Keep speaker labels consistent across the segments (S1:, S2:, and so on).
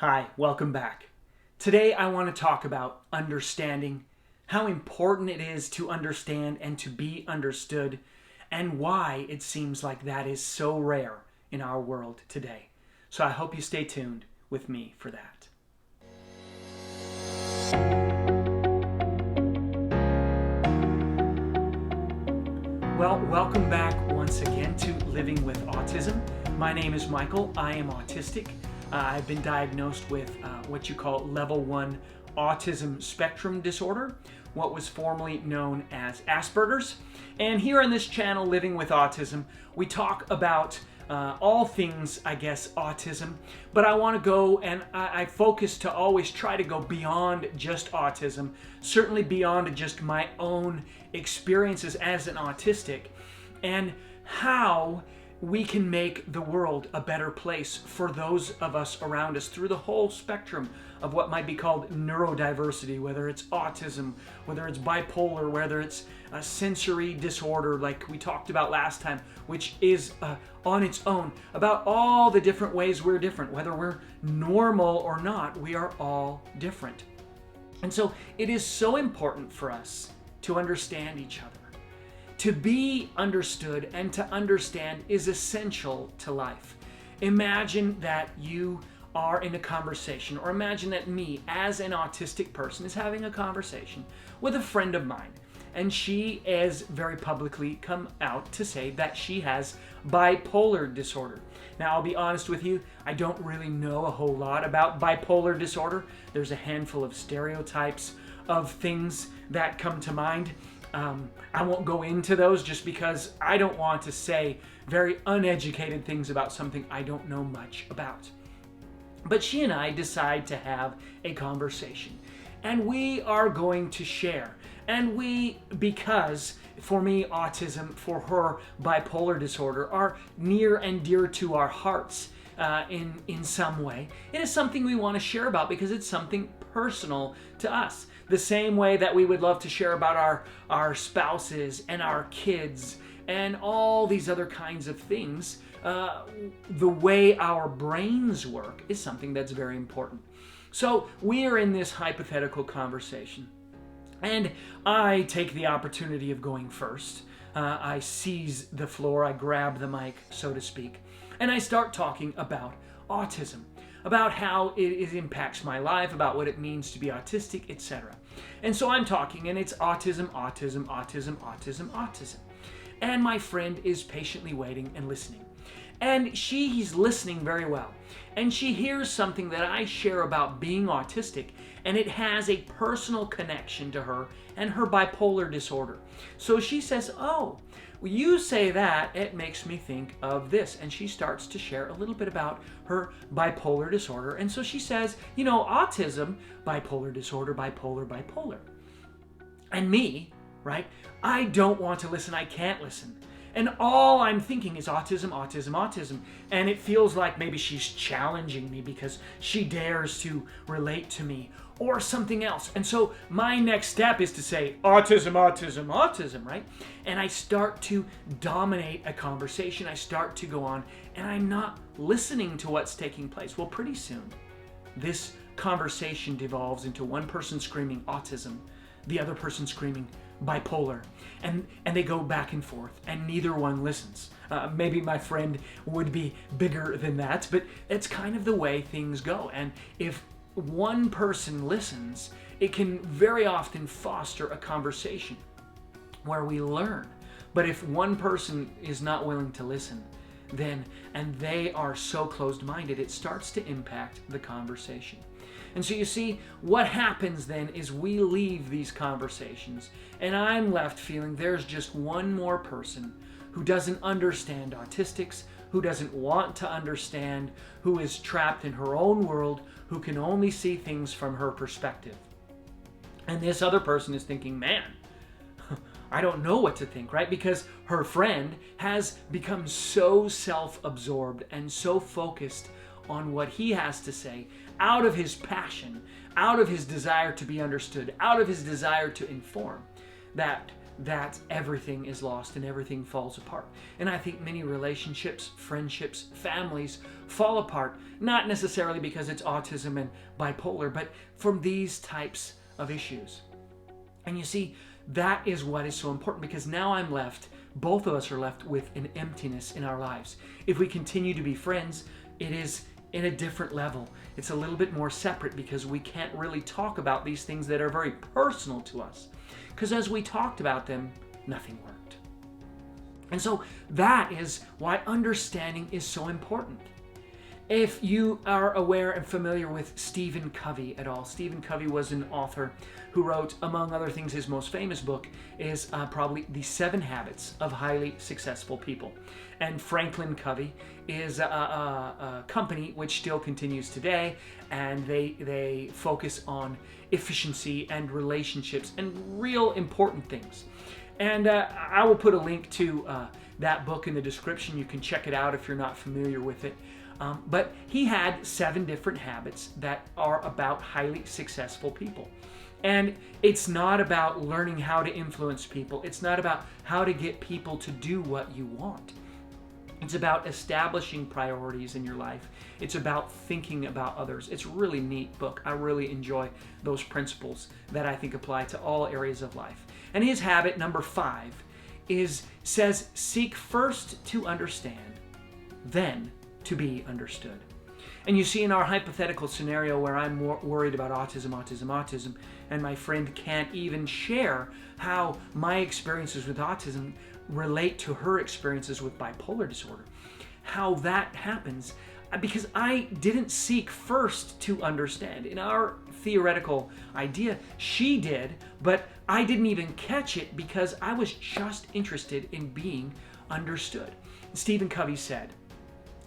S1: Hi, welcome back. Today I want to talk about understanding, how important it is to understand and to be understood, and why it seems like that is so rare in our world today. So I hope you stay tuned with me for that. Well, welcome back once again to Living with Autism. My name is Michael. I am autistic. I've been diagnosed with what you call level 1 Autism Spectrum Disorder, what was formerly known as Asperger's. And here on this channel, Living with Autism, we talk about all things, I guess, autism. But I want to go and I focus to always try to go beyond just autism, certainly beyond just my own experiences as an autistic, and how we can make the world a better place for those of us around us through the whole spectrum of what might be called neurodiversity, whether it's autism, whether it's bipolar, whether it's a sensory disorder like we talked about last time, which is on its own, about all the different ways we're different. Whether we're normal or not, we are all different. And so it is so important for us to understand each other. To be understood and to understand is essential to life. Imagine that you are in a conversation, or imagine that me, as an autistic person, is having a conversation with a friend of mine, and she has very publicly come out to say that she has bipolar disorder. Now, I'll be honest with you, I don't really know a whole lot about bipolar disorder. There's a handful of stereotypes of things that come to mind. I won't go into those just because I don't want to say very uneducated things about something I don't know much about. But she and I decide to have a conversation, and we are going to share. And because for me, autism, for her, bipolar disorder, are near and dear to our hearts in some way. It is something we want to share about because it's something personal to us. The same way that we would love to share about our spouses and our kids and all these other kinds of things, the way our brains work is something that's very important. So we are in this hypothetical conversation, and I take the opportunity of going first. I seize the floor, I grab the mic, so to speak, and I start talking about autism, about how it impacts my life, about what it means to be autistic, etc. And so I'm talking, and it's autism, autism, autism, autism, autism. And my friend is patiently waiting and listening. And he's listening very well. And she hears something that I share about being autistic, and it has a personal connection to her and her bipolar disorder. So she says, "Oh, well, you say that, it makes me think of this." And she starts to share a little bit about her bipolar disorder. And so she says, autism, bipolar disorder, bipolar. And me, right? I don't want to listen. I can't listen. And all I'm thinking is autism, autism, autism. And it feels like maybe she's challenging me because she dares to relate to me or something else. And so my next step is to say autism, autism, autism, right? And I start to dominate a conversation. I start to go on, and I'm not listening to what's taking place. Well, pretty soon, this conversation devolves into one person screaming autism, the other person screaming bipolar, and they go back and forth, and neither one listens. Maybe my friend would be bigger than that, but it's kind of the way things go. And if one person listens, it can very often foster a conversation where we learn. But if one person is not willing to listen, then, and they are so closed-minded, it starts to impact the conversation. And so you see, what happens then is we leave these conversations, and I'm left feeling there's just one more person who doesn't understand autistics, who doesn't want to understand, who is trapped in her own world, who can only see things from her perspective. And this other person is thinking, man, I don't know what to think, right? Because her friend has become so self-absorbed and so focused on what he has to say, out of his passion, out of his desire to be understood, out of his desire to inform, that that everything is lost and everything falls apart. And I think many relationships, friendships, families fall apart, not necessarily because it's autism and bipolar, but from these types of issues. And you see, that is what is so important, because now both of us are left with an emptiness in our lives. If we continue to be friends, it is in a different level. It's a little bit more separate, because we can't really talk about these things that are very personal to us. Because as we talked about them, nothing worked. And so that is why understanding is so important. If you are aware and familiar with Stephen Covey at all, Stephen Covey was an author who wrote, among other things, his most famous book is probably The 7 Habits of Highly Successful People. And Franklin Covey is a company which still continues today, and they focus on efficiency and relationships and real important things. And I will put a link to that book in the description. You can check it out if you're not familiar with it. But he had 7 different habits that are about highly successful people. And it's not about learning how to influence people. It's not about how to get people to do what you want. It's about establishing priorities in your life. It's about thinking about others. It's a really neat book. I really enjoy those principles that I think apply to all areas of life. And his habit number 5 says, seek first to understand, then to be understood. And you see, in our hypothetical scenario where I'm worried about autism, and my friend can't even share how my experiences with autism relate to her experiences with bipolar disorder, how that happens, because I didn't seek first to understand. In our theoretical idea, she did, but I didn't even catch it because I was just interested in being understood. Stephen Covey said,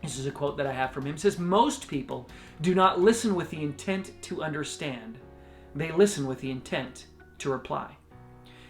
S1: this is a quote that I have from him, says, most people do not listen with the intent to understand. They listen with the intent to reply.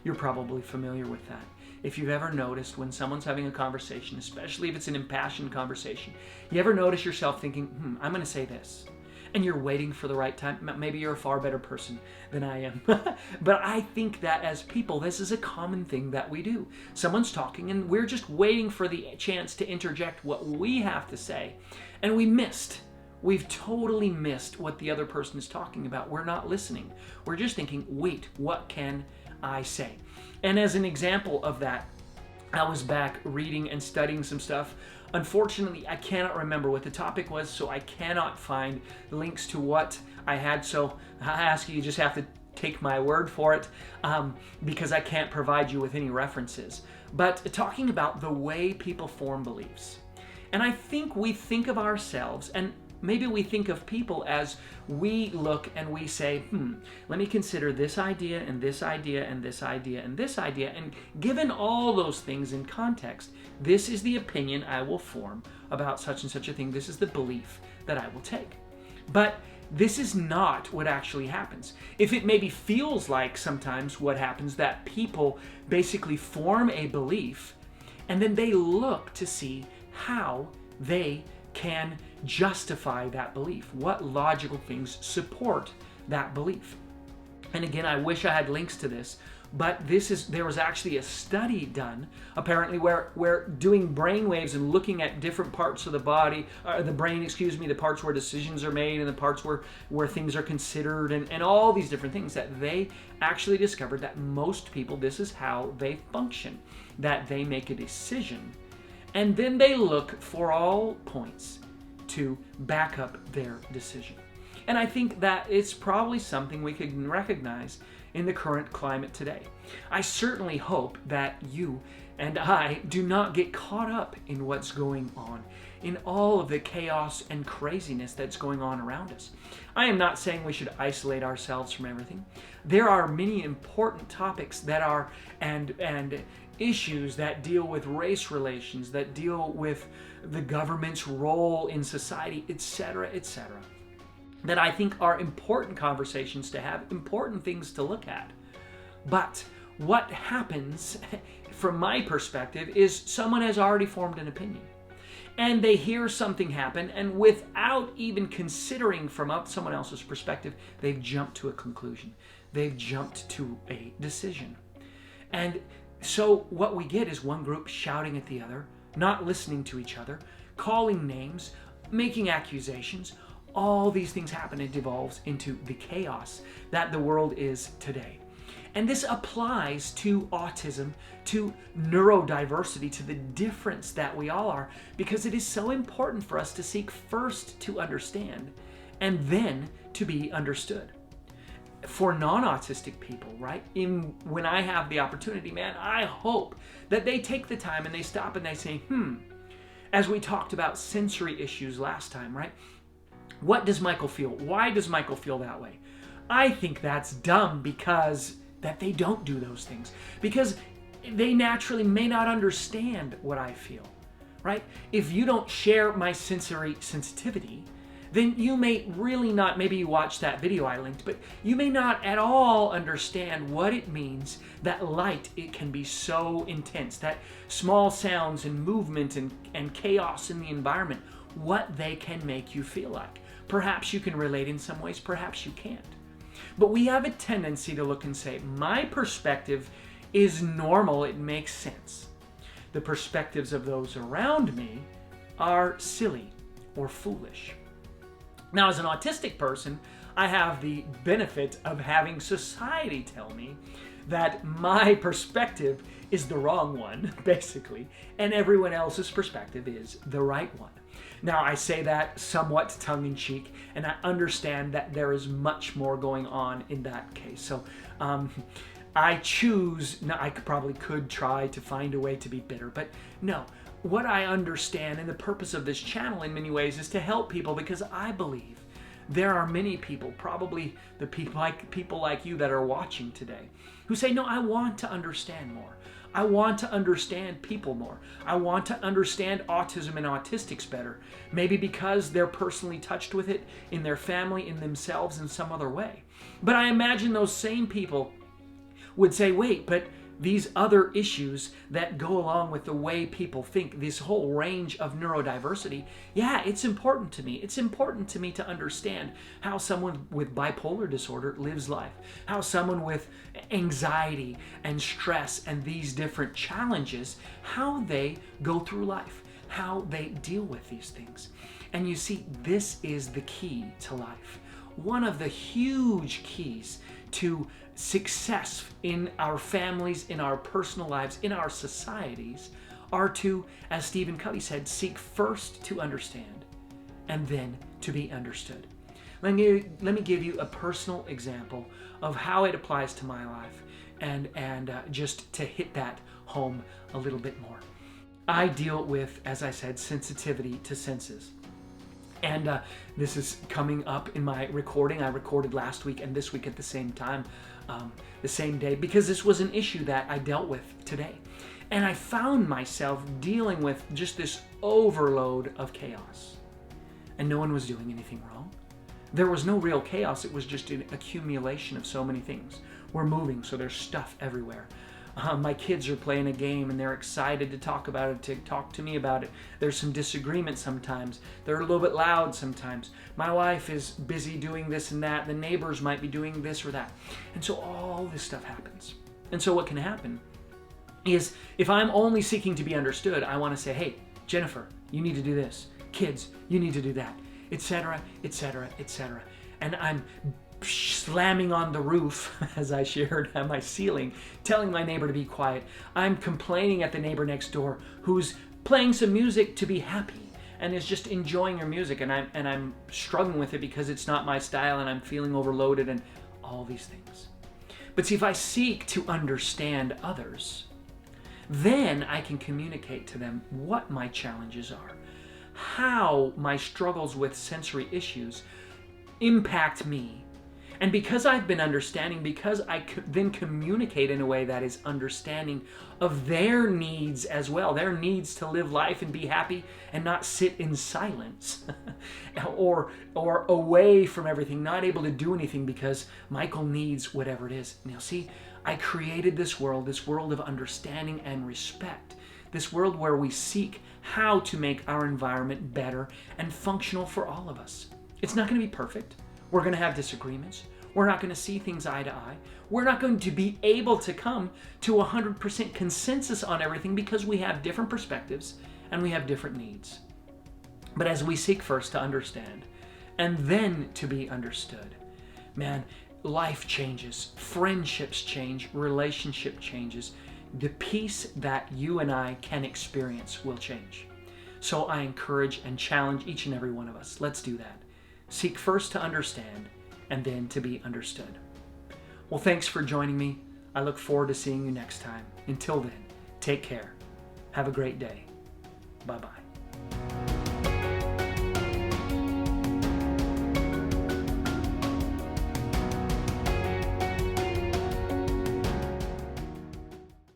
S1: You're probably familiar with that. If you've ever noticed when someone's having a conversation, especially if it's an impassioned conversation, you ever notice yourself thinking, I'm going to say this, and you're waiting for the right time? Maybe you're a far better person than I am. But I think that as people, this is a common thing that we do. Someone's talking and we're just waiting for the chance to interject what we have to say. And we've totally missed what the other person is talking about. We're not listening. We're just thinking, wait, what can I say? And as an example of that, I was back reading and studying some stuff. Unfortunately, I cannot remember what the topic was, so I cannot find links to what I had. So I ask you just have to take my word for it, because I can't provide you with any references. But talking about the way people form beliefs. And I think we think of ourselves, and maybe we think of people as we look and we say, let me consider this idea and this idea and this idea and this idea. And given all those things in context, this is the opinion I will form about such and such a thing. This is the belief that I will take. But this is not what actually happens. If it maybe feels like sometimes what happens, that people basically form a belief and then they look to see how they can justify that belief. What logical things support that belief? And again, I wish I had links to this, but there was actually a study done, apparently, where doing brain waves and looking at different parts of the body, the brain, the parts where decisions are made and the parts where things are considered and all these different things, that they actually discovered that most people, this is how they function, that they make a decision and then they look for all points to back up their decision. And I think that it's probably something we can recognize in the current climate today. I certainly hope that you and I do not get caught up in what's going on, in all of the chaos and craziness that's going on around us. I am not saying we should isolate ourselves from everything. There are many important topics that are and issues that deal with race relations, that deal with the government's role in society, etc., etc., that I think are important conversations to have, important things to look at. But what happens, from my perspective, is someone has already formed an opinion. And they hear something happen, and without even considering from someone else's perspective, they've jumped to a conclusion. They've jumped to a decision. And So what we get is one group shouting at the other, not listening to each other, calling names, making accusations. All these things happen. It devolves into the chaos that the world is today. And this applies to autism, to neurodiversity, to the difference that we all are, because it is so important for us to seek first to understand and then to be understood. For non-autistic people, right? When I have the opportunity, man, I hope that they take the time and they stop and they say, as we talked about sensory issues last time, right? What does Michael feel? Why does Michael feel that way? I think that's dumb because that they don't do those things, because they naturally may not understand what I feel, right? If you don't share my sensory sensitivity, then you may really not, maybe you watched that video I linked, but you may not at all understand what it means that light, it can be so intense, that small sounds and movement and chaos in the environment, what they can make you feel like. Perhaps you can relate in some ways, perhaps you can't. But we have a tendency to look and say, my perspective is normal, it makes sense. The perspectives of those around me are silly or foolish. Now, as an autistic person, I have the benefit of having society tell me that my perspective is the wrong one, basically, and everyone else's perspective is the right one. Now, I say that somewhat tongue-in-cheek, and I understand that there is much more going on in that case. So I choose, now I probably could try to find a way to be bitter, but no. What I understand, and the purpose of this channel in many ways, is to help people, because I believe there are many people, probably the people like you that are watching today, who say, no, I want to understand more. I want to understand people more. I want to understand autism and autistics better. Maybe because they're personally touched with it in their family, in themselves, in some other way. But I imagine those same people would say, wait, but these other issues that go along with the way people think, this whole range of neurodiversity, yeah, it's important to me. It's important to me to understand how someone with bipolar disorder lives life, how someone with anxiety and stress and these different challenges, how they go through life, how they deal with these things. And you see, this is the key to life. One of the huge keys to success in our families, in our personal lives, in our societies, are to, as Stephen Covey said, seek first to understand and then to be understood. Let me give you a personal example of how it applies to my life, and just to hit that home a little bit more. I deal with, as I said, sensitivity to senses. And this is coming up in my recording. I recorded last week and this week at the same time, the same day, because this was an issue that I dealt with today. And I found myself dealing with just this overload of chaos. And no one was doing anything wrong. There was no real chaos. It was just an accumulation of so many things. We're moving, so there's stuff everywhere. My kids are playing a game and they're excited to talk about it, to talk to me about it. There's some disagreement sometimes. They're a little bit loud sometimes. My wife is busy doing this and that. The neighbors might be doing this or that. And so all this stuff happens. And so what can happen is, if I'm only seeking to be understood, I want to say, hey, Jennifer, you need to do this. Kids, you need to do that, etc., etc., etc. And I'm slamming on the roof, as I shared, on my ceiling, telling my neighbor to be quiet. I'm complaining at the neighbor next door who's playing some music to be happy and is just enjoying her music, and I'm struggling with it because it's not my style and I'm feeling overloaded and all these things. But see, if I seek to understand others, then I can communicate to them what my challenges are, how my struggles with sensory issues impact me. And because I've been understanding, because I then communicate in a way that is understanding of their needs as well, their needs to live life and be happy and not sit in silence or away from everything, not able to do anything because Michael needs whatever it is. Now see, I created this world of understanding and respect, this world where we seek how to make our environment better and functional for all of us. It's not going to be perfect. We're going to have disagreements. We're not going to see things eye to eye. We're not going to be able to come to 100% consensus on everything because we have different perspectives and we have different needs. But as we seek first to understand and then to be understood, man, life changes, friendships change, relationship changes. The peace that you and I can experience will change. So I encourage and challenge each and every one of us. Let's do that. Seek first to understand and then to be understood. Well, thanks for joining me. I look forward to seeing you next time. Until then, take care. Have a great day. Bye-bye.